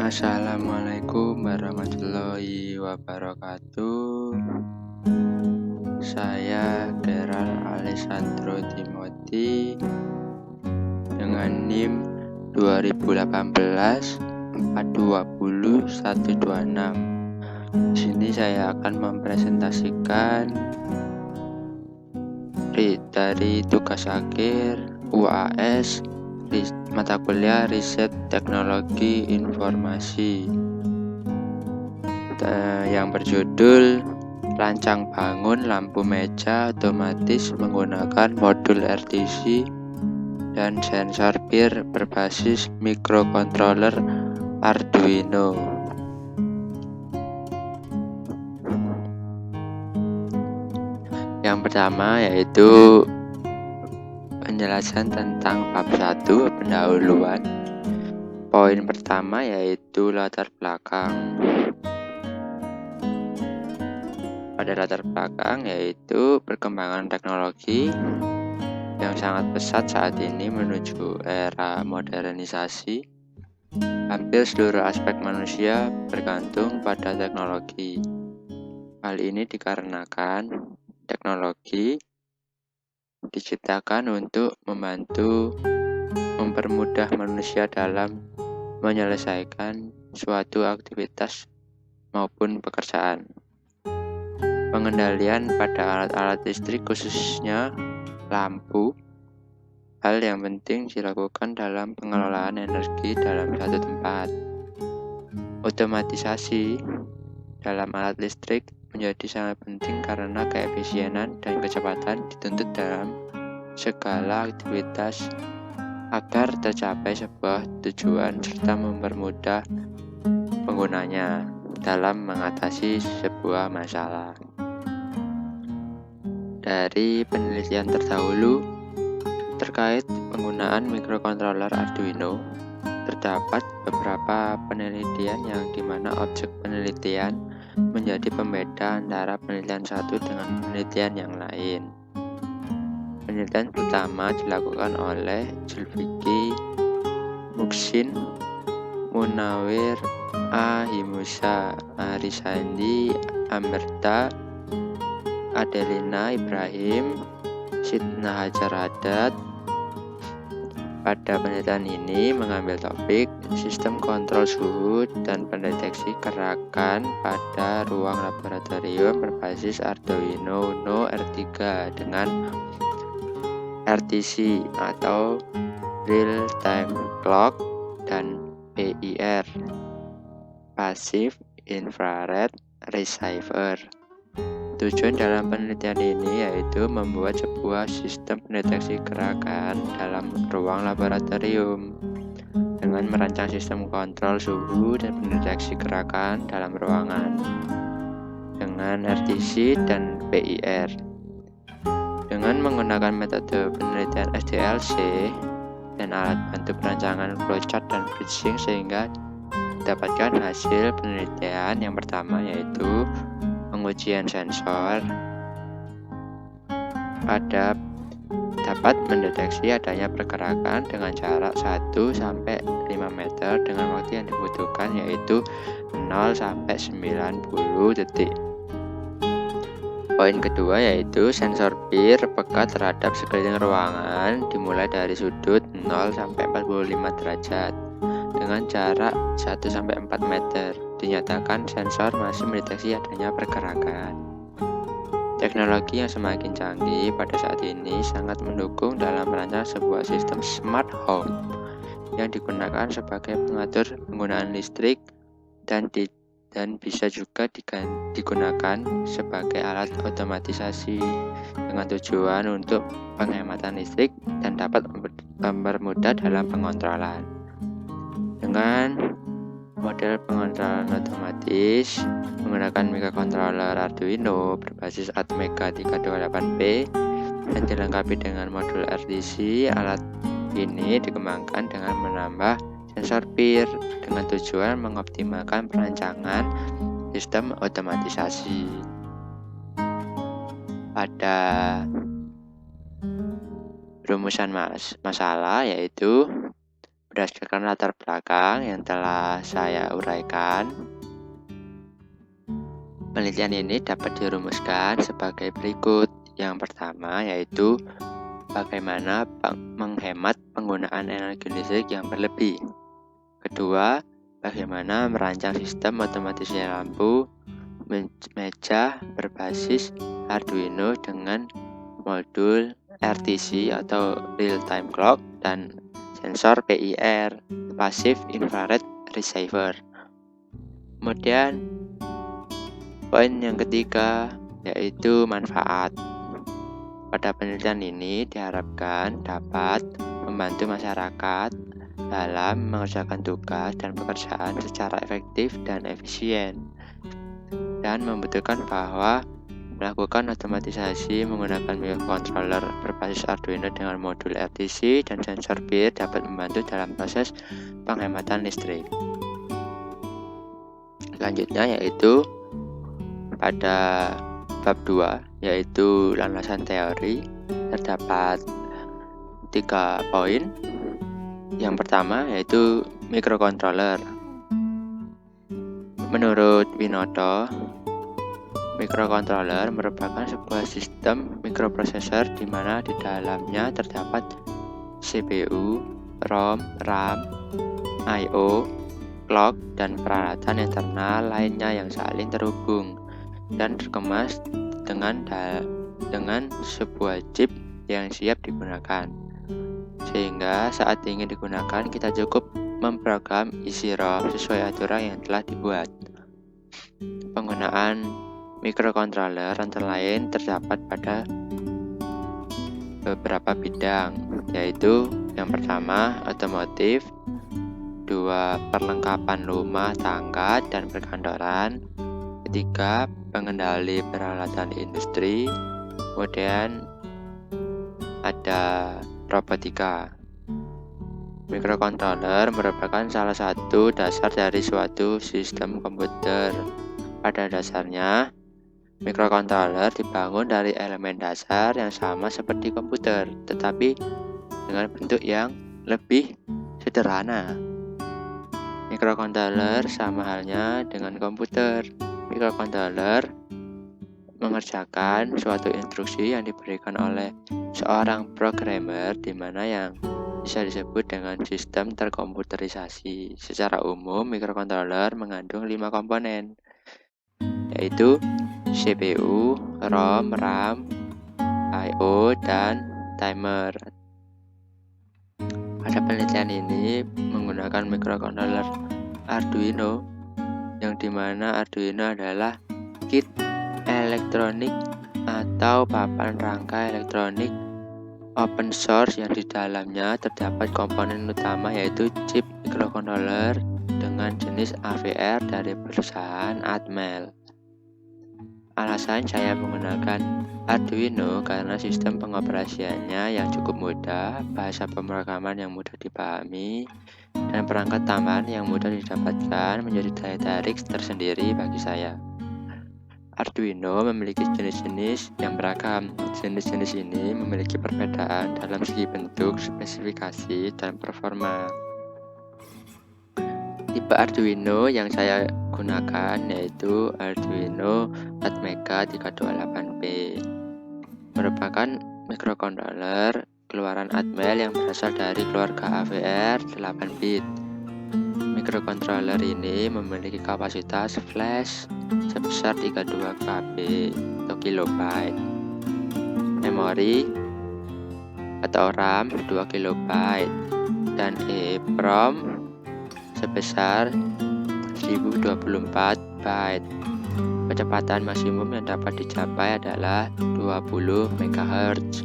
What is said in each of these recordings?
Assalamualaikum warahmatullahi wabarakatuh. Saya Gerald Alessandro Timothy dengan NIM 2018 420 126. Di sini saya akan mempresentasikan dari tugas akhir UAS mata kuliah Riset Teknologi Informasi yang berjudul Rancang Bangun Lampu Meja Otomatis menggunakan modul RTC dan sensor PIR berbasis microcontroller Arduino. Yang pertama yaitu penjelasan tentang bab 1 pendahuluan. Poin pertama yaitu latar belakang. Pada latar belakang yaitu perkembangan teknologi yang sangat pesat saat ini menuju era modernisasi. Hampir seluruh aspek manusia bergantung pada teknologi. Hal ini dikarenakan teknologi diciptakan untuk mempermudah manusia dalam menyelesaikan suatu aktivitas maupun pekerjaan. Pengendalian pada alat-alat listrik khususnya lampu, hal yang penting dilakukan dalam pengelolaan energi dalam satu tempat. Otomatisasi dalam alat listrik menjadi sangat penting karena keefisienan dan kecepatan dituntut dalam segala aktivitas agar tercapai sebuah tujuan serta mempermudah penggunanya dalam mengatasi sebuah masalah. Dari penelitian terdahulu terkait penggunaan microcontroller Arduino, terdapat beberapa penelitian yang dimana objek penelitian menjadi pembeda antara penelitian satu dengan penelitian yang lain. Penelitian pertama dilakukan oleh Zulfikri Muhsin, Munawir A. Himusa, Arisandi Amerta, Adelina Ibrahim, Sidna Hajar Haddad. Pada penelitian ini mengambil topik sistem kontrol suhu dan pendeteksi gerakan pada ruang laboratorium berbasis Arduino Uno R3 dengan RTC atau Real Time Clock dan PIR Passive Infrared Receiver. Tujuan dalam penelitian ini yaitu membuat sebuah sistem pendeteksi gerakan dalam ruang laboratorium dengan merancang sistem kontrol suhu dan pendeteksi gerakan dalam ruangan dengan RTC dan PIR. Dengan menggunakan metode penelitian SDLC dan alat bantu perancangan flowchart dan bridging sehingga didapatkan hasil penelitian yang pertama yaitu pengujian sensor dapat mendeteksi adanya pergerakan dengan jarak 1-5 meter dengan waktu yang dibutuhkan yaitu 0-90 detik. Poin kedua yaitu sensor PIR peka terhadap sekeliling ruangan dimulai dari sudut 0-45 derajat dengan jarak 1-4 meter. Dinyatakan sensor masih mendeteksi adanya pergerakan. Teknologi yang semakin canggih pada saat ini sangat mendukung dalam merancang sebuah sistem smart home yang digunakan sebagai pengatur penggunaan listrik dan bisa juga digunakan sebagai alat otomatisasi dengan tujuan untuk penghematan listrik dan dapat mempermudah dalam pengontrolan. Dengan model pengontrolan otomatis menggunakan microcontroller Arduino berbasis Atmega 328P dan dilengkapi dengan modul RTC. Alat ini dikembangkan dengan menambah sensor PIR dengan tujuan mengoptimalkan perancangan sistem otomatisasi. Pada rumusan masalah yaitu Berdasarkan latar belakang yang telah saya uraikan, penelitian ini dapat dirumuskan sebagai berikut. Yang pertama yaitu bagaimana menghemat penggunaan energi listrik yang berlebih. Kedua, bagaimana merancang sistem otomatisasi lampu meja berbasis Arduino dengan modul RTC atau Real Time Clock dan sensor PIR, Passive Infrared Receiver. Kemudian poin yang ketiga yaitu manfaat. Pada penelitian ini diharapkan dapat membantu masyarakat dalam mengerjakan tugas dan pekerjaan secara efektif dan efisien, dan membutuhkan bahwa melakukan otomatisasi menggunakan microcontroller berbasis Arduino dengan modul RTC dan sensor PIR dapat membantu dalam proses penghematan listrik. Selanjutnya yaitu pada bab 2 yaitu landasan teori, terdapat 3 poin. Yang pertama yaitu microcontroller. Menurut Winoto, microcontroller merupakan sebuah sistem mikroprosesor di mana di dalamnya terdapat CPU, ROM, RAM, I/O, clock, dan peralatan internal lainnya yang saling terhubung dan terkemas dengan sebuah chip yang siap digunakan. Sehingga saat ingin digunakan kita cukup memprogram isi ROM sesuai aturan yang telah dibuat. Penggunaan microcontroller antara lain terdapat pada beberapa bidang, yaitu yang pertama otomotif, 2 perlengkapan rumah tangga dan perkantoran, ketiga pengendali peralatan industri, kemudian ada robotika. Microcontroller merupakan salah satu dasar dari suatu sistem komputer. Pada dasarnya, microcontroller dibangun dari elemen dasar yang sama seperti komputer, tetapi dengan bentuk yang lebih sederhana. Microcontroller sama halnya dengan komputer. Microcontroller mengerjakan suatu instruksi yang diberikan oleh seorang programmer, di mana yang bisa disebut dengan sistem terkomputerisasi. Secara umum, microcontroller mengandung 5 komponen, yaitu CPU, ROM, RAM, I/O, dan timer. Pada penelitian ini menggunakan microcontroller Arduino, yang dimana Arduino adalah kit elektronik atau papan rangka elektronik open source yang di dalamnya terdapat komponen utama yaitu chip microcontroller dengan jenis AVR dari perusahaan Atmel. Alasan saya menggunakan Arduino karena sistem pengoperasiannya yang cukup mudah, bahasa pemrograman yang mudah dipahami, dan perangkat tambahan yang mudah didapatkan menjadi daya tarik tersendiri bagi saya. Arduino memiliki jenis-jenis yang beragam. Jenis-jenis ini memiliki perbedaan dalam segi bentuk, spesifikasi, dan performa. Tipe Arduino yang saya gunakan yaitu Arduino Atmega 328P. Merupakan microcontroller keluaran Atmel yang berasal dari keluarga AVR 8 bit. Microcontroller ini memiliki kapasitas flash sebesar 32 KB atau kilobyte, memori atau RAM 2 KB, dan EEPROM sebesar 1024 byte. Kecepatan maksimum yang dapat dicapai adalah 20 MHz.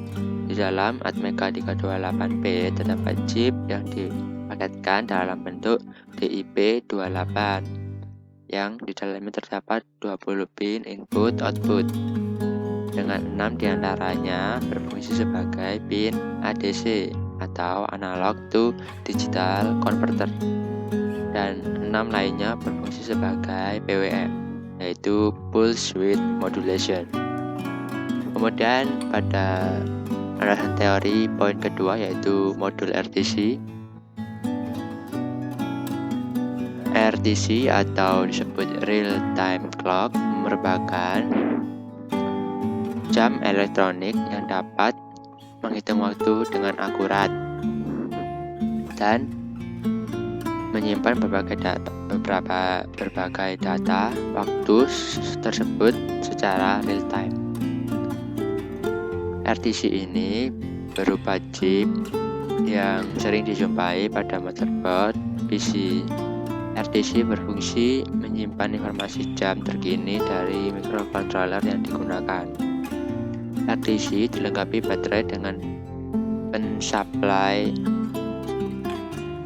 Di dalam Atmega 328P terdapat chip yang dipaketkan dalam bentuk DIP28 yang di dalamnya terdapat 20 pin input-output, dengan 6 diantaranya berfungsi sebagai pin ADC atau Analog to Digital Converter, dan 6 lainnya berfungsi sebagai PWM, yaitu Pulse Width Modulation. Kemudian pada landasan teori poin kedua yaitu modul RTC. RTC atau disebut Real Time Clock merupakan jam elektronik yang dapat menghitung waktu dengan akurat dan menyimpan berbagai data waktu tersebut secara real time. RTC ini berupa chip yang sering dijumpai pada motherboard PC. RTC berfungsi menyimpan informasi jam terkini dari microcontroller yang digunakan. RTC dilengkapi baterai dengan pensuplai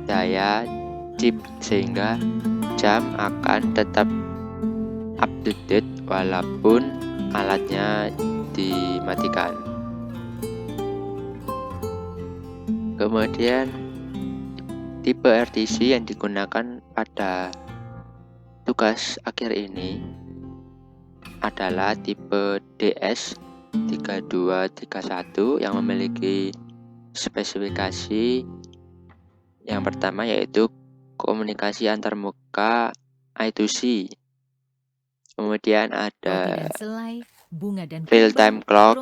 daya chip sehingga jam akan tetap up to date walaupun alatnya dimatikan. Kemudian tipe RTC yang digunakan pada tugas akhir ini adalah tipe DS3231 yang memiliki spesifikasi yang pertama yaitu komunikasi antarmuka I2C. Kemudian ada real time clock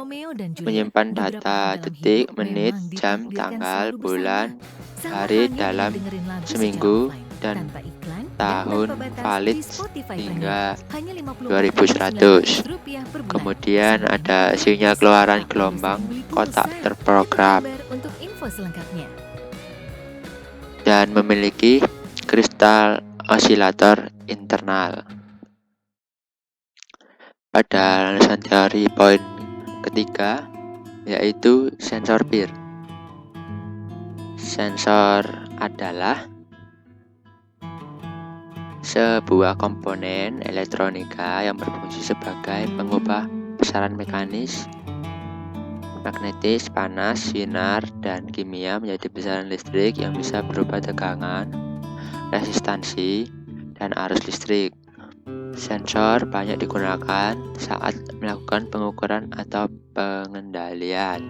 menyimpan data detik, menit, jam, tanggal, bulan, hari dalam seminggu dan tahun valid hingga 2100. Kemudian ada sinyal keluaran gelombang kotak terprogram dan memiliki kristal osilator internal. Pada landasan teori poin ketiga yaitu sensor peer. Sensor adalah sebuah komponen elektronika yang berfungsi sebagai pengubah besaran mekanis, magnetis, panas, sinar, dan kimia menjadi besaran listrik yang bisa berupa tegangan, resistansi, dan arus listrik. Sensor banyak digunakan saat melakukan pengukuran atau pengendalian.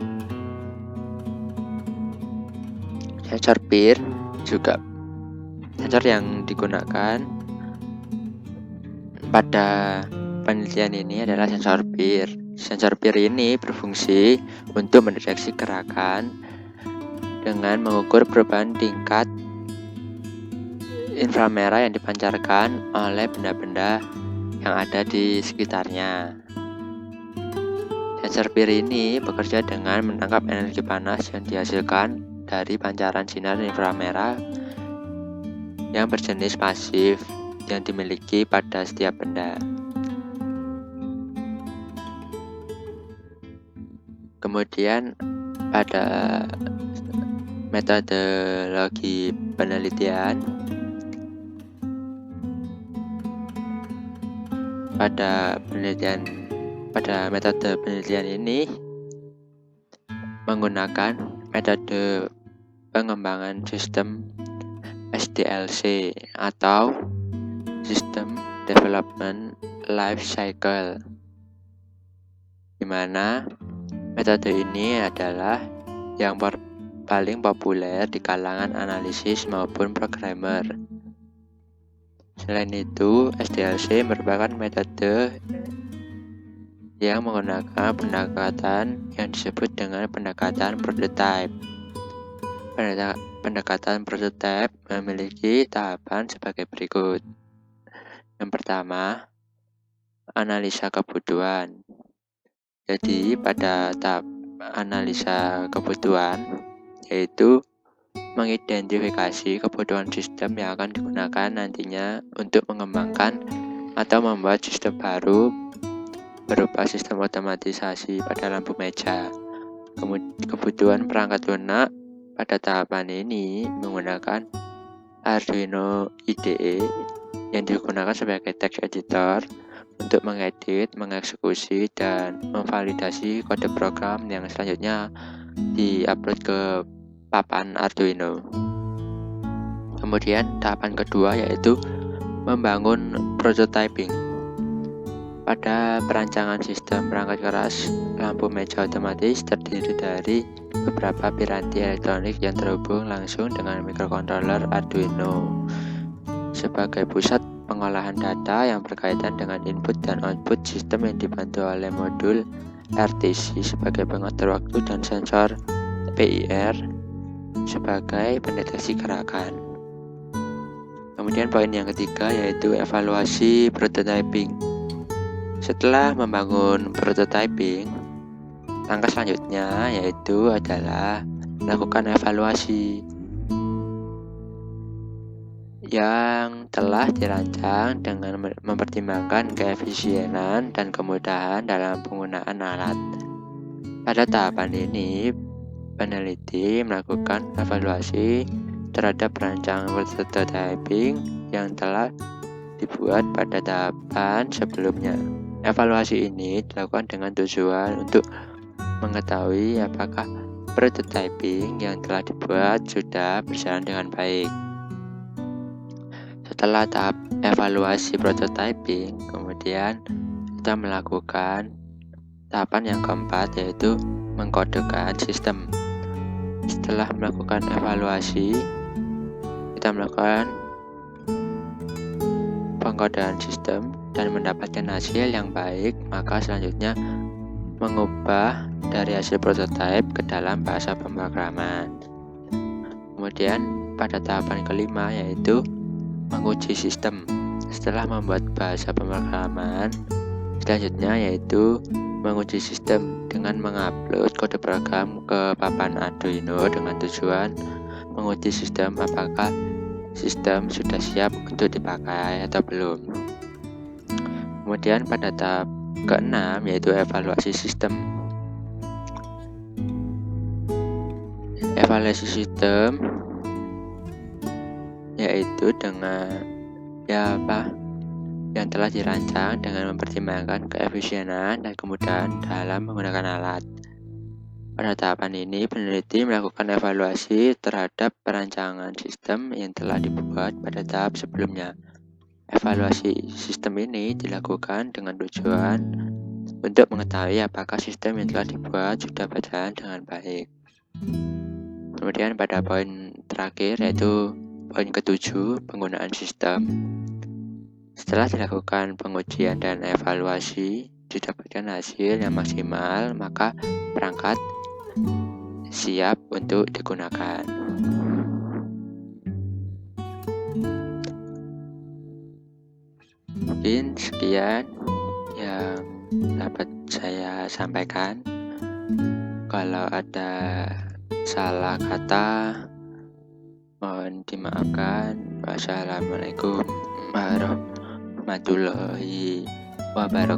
Sensor peer juga sensor yang digunakan pada penelitian ini adalah sensor peer. Sensor peer ini berfungsi untuk mendeteksi gerakan dengan mengukur perubahan tingkat inframerah yang dipancarkan oleh benda-benda yang ada di sekitarnya. Sensor peer ini bekerja dengan menangkap energi panas yang dihasilkan dari pancaran sinar inframerah yang berjenis pasif yang dimiliki pada setiap benda. Kemudian pada metodologi penelitian, pada metode penelitian ini menggunakan metode pengembangan sistem SDLC atau System Development Life Cycle, di mana metode ini adalah yang paling populer di kalangan analisis maupun programmer. Selain itu, SDLC merupakan metode yang menggunakan pendekatan yang disebut dengan pendekatan prototype. Pendekatan prototype memiliki tahapan sebagai berikut. Yang pertama, analisa kebutuhan. Jadi pada tahap analisa kebutuhan yaitu mengidentifikasi kebutuhan sistem yang akan digunakan nantinya untuk mengembangkan atau membuat sistem baru berupa sistem otomatisasi pada lampu meja. Kebutuhan perangkat lunak pada tahapan ini menggunakan Arduino IDE yang digunakan sebagai text editor untuk mengedit, mengeksekusi, dan memvalidasi kode program yang selanjutnya diupload ke papan Arduino. Kemudian tahapan kedua yaitu membangun prototyping. Pada perancangan sistem perangkat keras lampu meja otomatis terdiri dari beberapa piranti elektronik yang terhubung langsung dengan microcontroller Arduino. sebagai pusat pengolahan data yang berkaitan dengan input dan output sistem yang dibantu oleh modul RTC sebagai pengatur waktu dan sensor PIR sebagai pendeteksi gerakan. Kemudian poin yang ketiga yaitu evaluasi prototyping. Setelah membangun prototyping, langkah selanjutnya yaitu adalah melakukan evaluasi yang telah dirancang dengan mempertimbangkan keefisienan dan kemudahan dalam penggunaan alat. Pada tahapan ini, peneliti melakukan evaluasi terhadap rancangan prototyping yang telah dibuat pada tahapan sebelumnya. Evaluasi ini dilakukan dengan tujuan untuk mengetahui apakah prototyping yang telah dibuat sudah berjalan dengan baik. Setelah tahap evaluasi prototyping, kemudian kita melakukan tahapan yang keempat yaitu mengkodekan sistem. Setelah melakukan evaluasi, kita melakukan pengkodean sistem dan mendapatkan hasil yang baik, maka selanjutnya mengubah dari hasil prototipe ke dalam bahasa pemrograman. Kemudian pada tahapan kelima yaitu menguji sistem. Setelah membuat bahasa pemrograman, selanjutnya yaitu menguji sistem dengan mengupload kode program ke papan Arduino dengan tujuan menguji sistem apakah sistem sudah siap untuk dipakai atau belum. Kemudian pada tahap keenam yaitu evaluasi sistem. Evaluasi sistem yaitu dengan yang telah dirancang dengan mempertimbangkan keefisienan dan kemudahan dalam menggunakan alat. Pada tahapan ini, peneliti melakukan evaluasi terhadap perancangan sistem yang telah dibuat pada tahap sebelumnya. Evaluasi sistem ini dilakukan dengan tujuan untuk mengetahui apakah sistem yang telah dibuat sudah berjalan dengan baik. Kemudian pada poin terakhir yaitu poin ketujuh, penggunaan sistem. Setelah dilakukan pengujian dan evaluasi, didapatkan hasil yang maksimal, maka perangkat siap untuk digunakan. Mungkin sekian yang dapat saya sampaikan. Kalau ada salah kata, mohon dimaafkan. Wassalamualaikum warahmatullahi wabarakatuh.